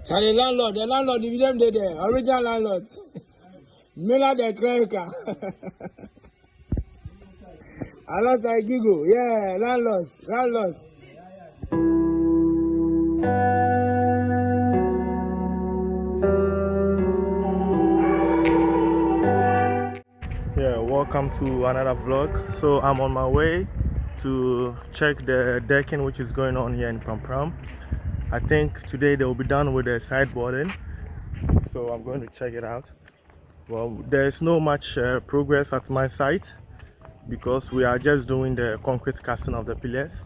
Charlie landlord, the landlord, if them there, original landlords. Miller the clerical. Alongside Gigo, yeah, landlords. Yeah, welcome to another vlog. So I'm on my way to check the decking which is going on here in Pram. I think today they will be done with the sideboarding, so I'm going to check it out. Well, there's no much progress at my site because we are just doing the concrete casting of the pillars,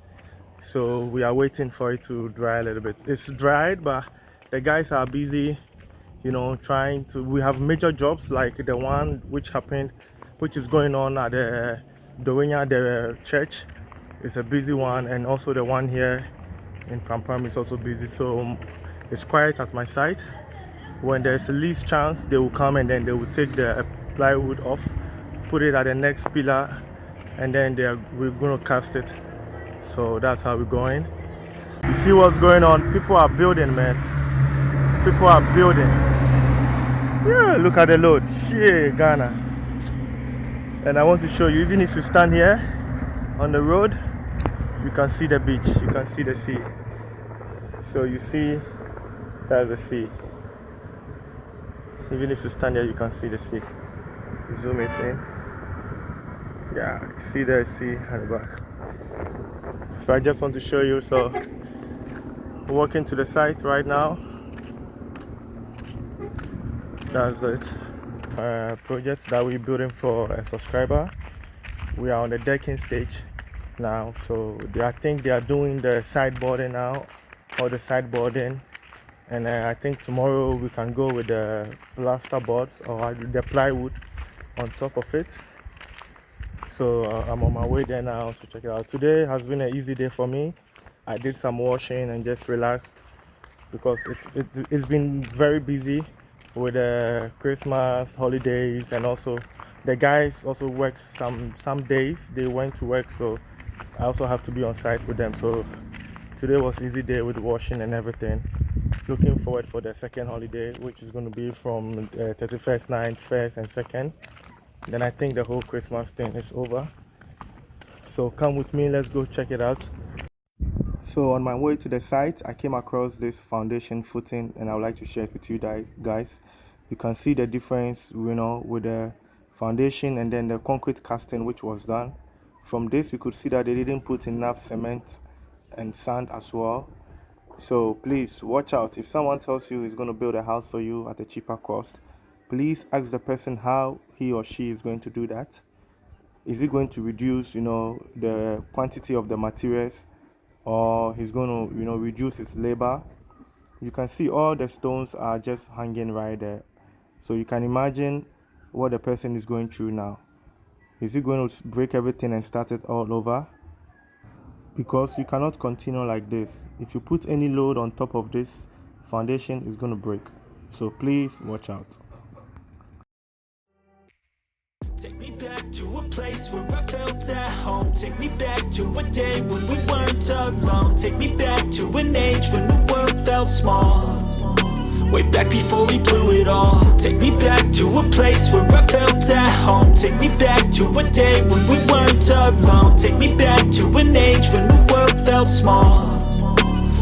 so we are waiting for it to dry a little bit. It's dried, but the guys are busy, you know, trying to. We have major jobs like the one which is going on at the Dorinya, the church. It's a busy one, and also the one here in Pram is also busy, so it's quiet at my site. When there's the least chance, they will come and then they will take the plywood off, put it at the next pillar, and then we're going to cast it. So that's how we're going. You see what's going on? People are building, man. People are building. Yeah, look at the load. Shit, Ghana. And I want to show you, even if you stand here on the road, you can see the beach, you can see the sea. So you see, there's the sea. Even if you stand here, you can see the sea. Zoom it in. Yeah, you see the sea at the back. So I just want to show you. So we're walking to the site right now. That's it. Project that we're building for a subscriber. We are on the decking stage now, so I think they are doing the sideboarding now, or the sideboarding, and I think tomorrow we can go with the plaster boards or the plywood on top of it. So I'm on my way there now to check it out. Today has been an easy day for me. I did some washing and just relaxed because it's been very busy with the Christmas holidays, and also the guys also work some days. They went to work, so I also have to be on site with them. So today was easy day with washing and everything. Looking forward for the second holiday, which is going to be from 31st night, 1st and 2nd. Then I think the whole Christmas thing is over. So come with me, let's go check it out. So on my way to the site, I came across this foundation footing, and I would like to share it with you guys. You can see the difference, you know, with the foundation and then the concrete casting which was done. From this, you could see that they didn't put enough cement and sand as well. So please watch out. If someone tells you he's going to build a house for you at a cheaper cost, please ask the person how he or she is going to do that. Is he going to reduce, you know, the quantity of the materials, or he's going to, you know, reduce his labor? You can see all the stones are just hanging right there, so you can imagine what the person is going through now. Is he going to break everything and start it all over? Because you cannot continue like this. If you put any load on top of this foundation, it's going to break. So please watch out. Take me back to a place where I felt at home. Take me back to a day when we weren't alone. Take me back to an age when the world felt small. Way back before we blew it all. Take me back to a place where I felt at home. Take me back to a day when we weren't alone. Take me back to an age when the world felt small.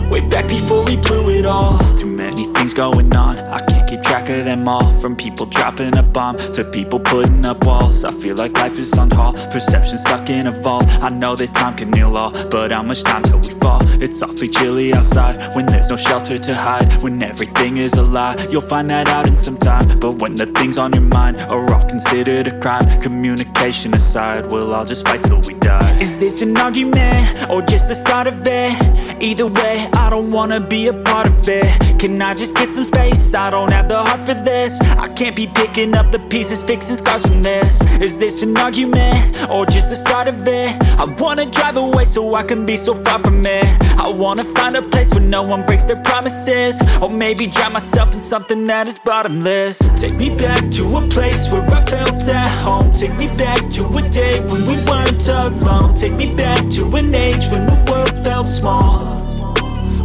Way back before we blew it all. Too many things going on, I can't keep track of them all. From people dropping a bomb to people putting up walls. I feel like life is on hold, perception stuck in a vault. I know that time can heal all, but how much time till we fall? It's awfully chilly outside when there's no shelter to hide. When everything is a lie, you'll find that out in some time. But when the things on your mind are all considered a crime, communication aside, we'll all just fight till we die. Is this an argument or just the start of it? Either way, I don't wanna be a part of it. Can I just get some space? I don't have the heart for this. I can't be picking up the pieces, fixing scars from this. Is this an argument or just the start of it? I wanna drive away so I can be so far from it. I wanna find a place where no one breaks their promises, or maybe drown myself in something that is bottomless. Take me back to a place where I felt at home. Take me back to a day when we weren't alone. Take me back to an age when the world felt small.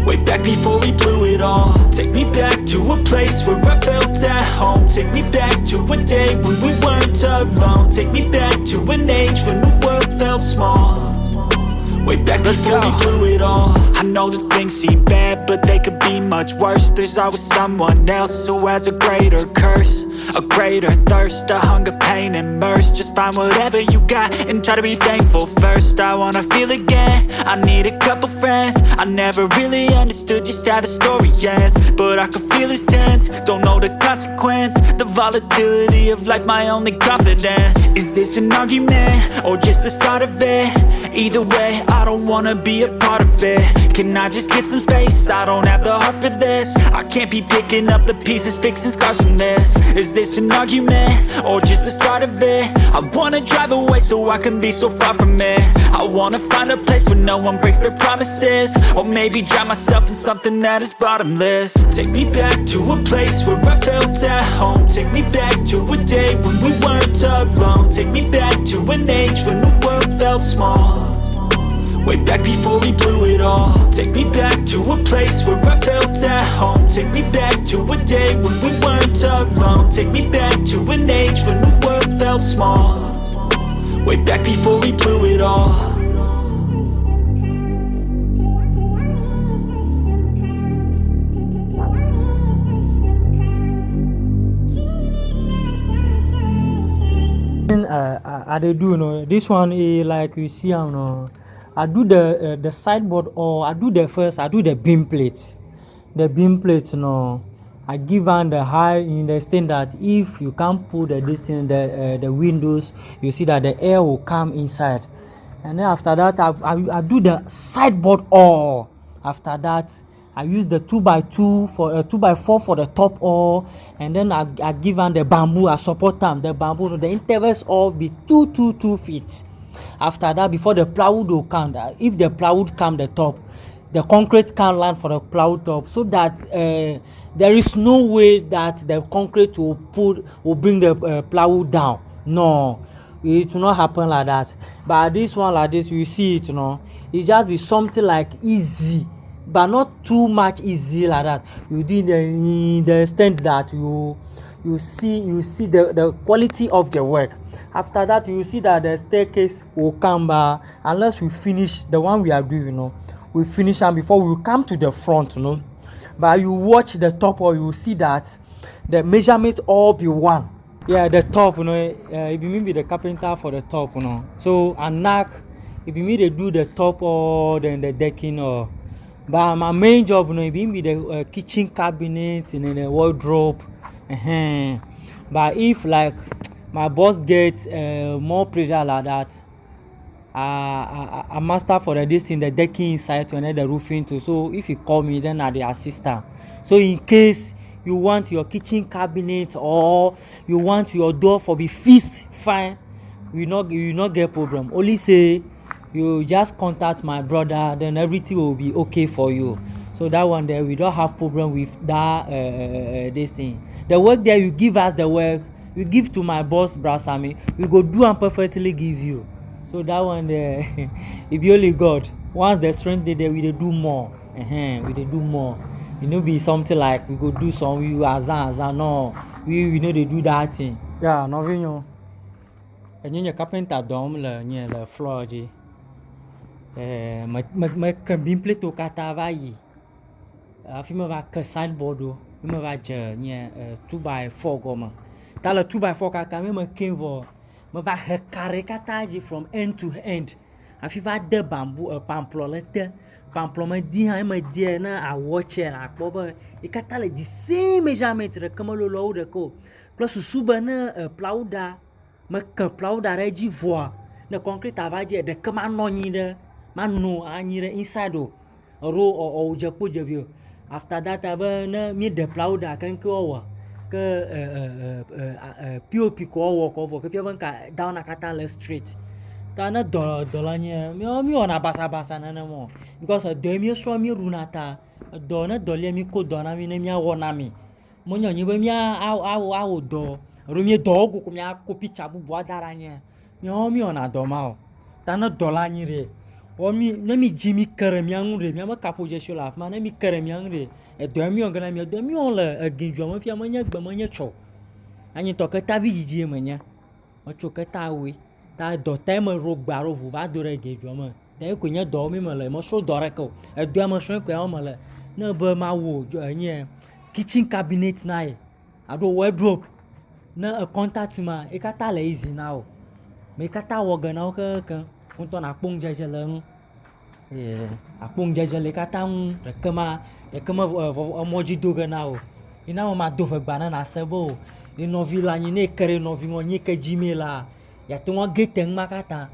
Way back before we blew it all. Take me back to a place where I felt at home. Take me back to a day when we weren't alone. Take me back to an age when the world felt small. Way back before we blew it all. I know that things seem bad, but they could be much worse. There's always someone else who has a greater curse, a greater thirst, a hunger, pain, and mercy. Just find whatever you got and try to be thankful first. I wanna feel again, I need a couple friends. I never really understood just how the story ends, but I can feel it's tense, don't know the consequence. The volatility of life, my only confidence. Is this an argument, or just the start of it? Either way, I don't wanna be a part of it. Can I just get some space? I don't have the heart for this. I can't be picking up the pieces, fixing scars from this. Is this an argument, or just the start of it? I wanna drive away so I can be so far from it. I wanna find a place where no one breaks their promises, or maybe drown myself in something that is bottomless. Take me back to a place where I felt at home. Take me back to a day when we weren't alone. Take me back to an age when the world felt small. Way back before we blew it all. Take me back to a place where I felt at home. Take me back to a day when we weren't alone. Take me back to an age when the world felt small. Way back before we blew it all. I they do this one like you see I do the sideboard, or I do the beam plates. The beam plates I give on the high in the extent that if you can't put the distance the windows, you see that the air will come inside. And then after that I do the sideboard all. After that I use the 2x2 for 2x4 for the top all, and then I give on the bamboo. I support them. The bamboo, the intervals all be 2 feet. After that, before the plywood will come, if the plywood come the top, the concrete can land for the plywood top, so that there is no way that the concrete will bring the plywood down. No, it will not happen like that. But this one like this, you see it, it just be something like easy, but not too much easy like that. You do the extent that you see the quality of the work. After that, you see that the staircase will come back unless we finish the one we are doing. We finish and before we come to the front. But you watch the top, or you see that the measurements all be one. Yeah, the top, if you mean be the carpenter for the top, so a knock, if you mean they do the top or then the decking, or but my main job, if you mean be the kitchen cabinet and then the wardrobe. But if like my boss gets more pressure like that, I master for this in the decking inside to another roofing too. So if you call me, then I the assistant. So in case you want your kitchen cabinet or you want your door for be fixed fine, you not get problem. Only say you just contact my brother, then everything will be okay for you. So that one there, we don't have problem with that this thing. The work there, you give us the work, you give to my boss Brasami, we go do and perfectly give you. So that one there, if you only God, once the strength there, we do more. We do more. Be something like we go do some we azan. No, we know they do that thing. Yeah, no we know. And you carpenter dome le floor ji. Ma beam plate to katavayi. Afi me va que sideboard do, me va je 2x4 goma. Dans le 2x4 kaka me kenvo, me va carré kataji from end to end. Afi va de bambou pamplolete. Pamploma di ha me di na a watch na akpo e kata le the same measurement comme le low de ko. Plus suba na plauda me kan plauda reji voa. Na concrete avaje de kama no nyi de manu anyire inside o. Ro o japo jebio. After that na mi de plauda kan ko ke POP ko wo ke fiaban ka down akata le street. Tana dolanya mi ona basa na mo because do mi so mi runata do na dole mi ko do na mi na mi awona mi mo nyanyi be mi awo do ro mi do ko mi akopi chabu bo adaranya mi ona do ma o tana dolanyi re or me Jimmy Kerem young re, Yama Capo just your laugh, man, me Kerem young re, a demi on a demi on a game drum of Yamania Bamania cho. And you talk a tavi mania, or choke a tawi, that do time a rogue barrow who va do a gay drummer. Then could you do me, Malay, most so doraco, a drummer shrink with no burma wood, yeah, kitchen cabinet night. I do wardrobe. Na a contact ma, e kata lazy now. Me kata waga now ke untuk nak pung jaja leng. Apung jaja le kata rekama emoji do ke now. Ina ma do fe bana na sebo. Ino vila ni ne kere no vingo ni ke Gmail la. Ya tungo geteng ma kata.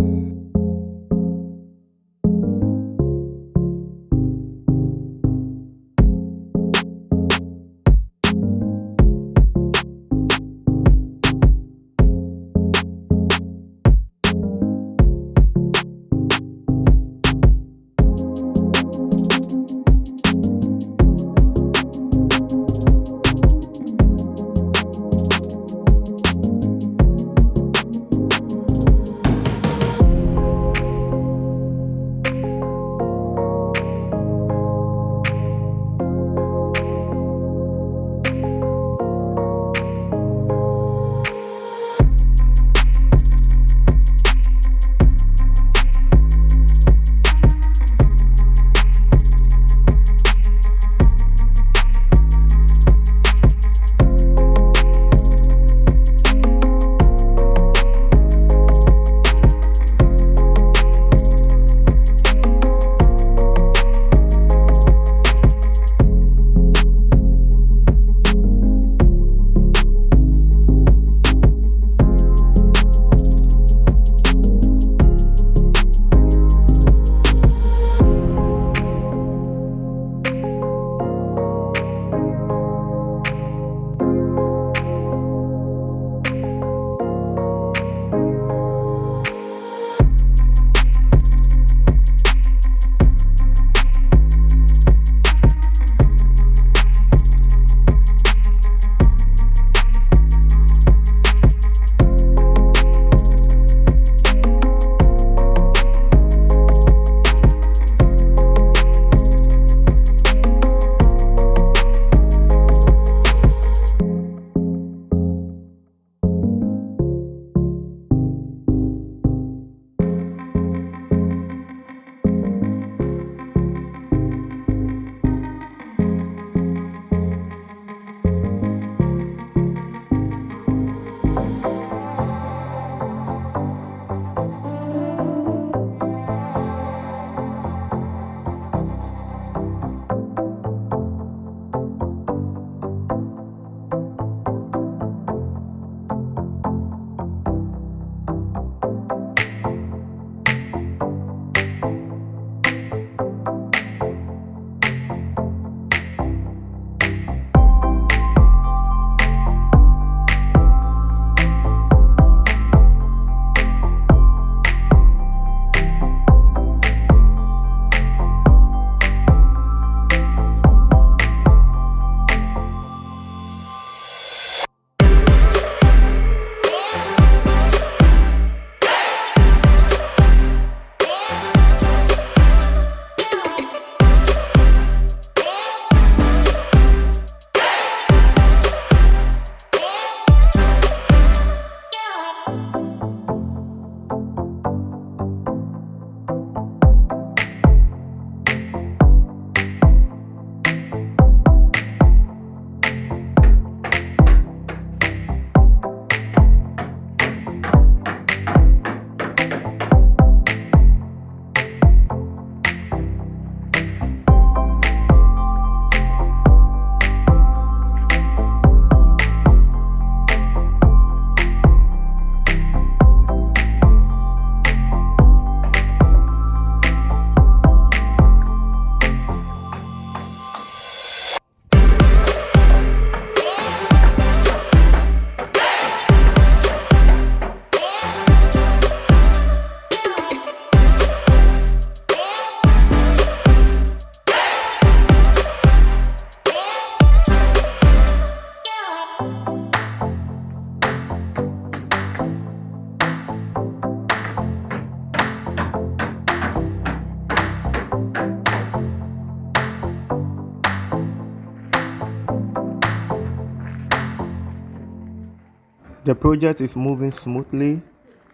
The project is moving smoothly.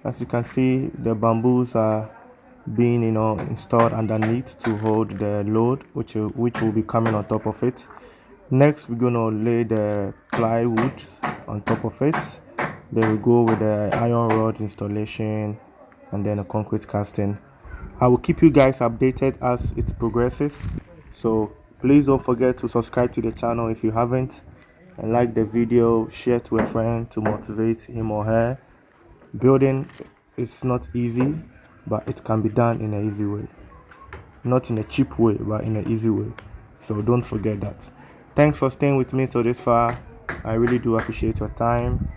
As you can see, the bamboos are being installed underneath to hold the load which will be coming on top of it. Next, we're gonna lay the plywood on top of it. Then we go with the iron rod installation and then a concrete casting. I will keep you guys updated as it progresses, so please don't forget to subscribe to the channel if you haven't, and like the video, share to a friend to motivate him or her. Building is not easy, but it can be done in an easy way, not in a cheap way, but in an easy way. So don't forget that. Thanks for staying with me till this far. I really do appreciate your time,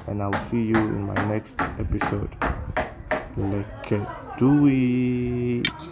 and I will see you in my next episode. Let's do it.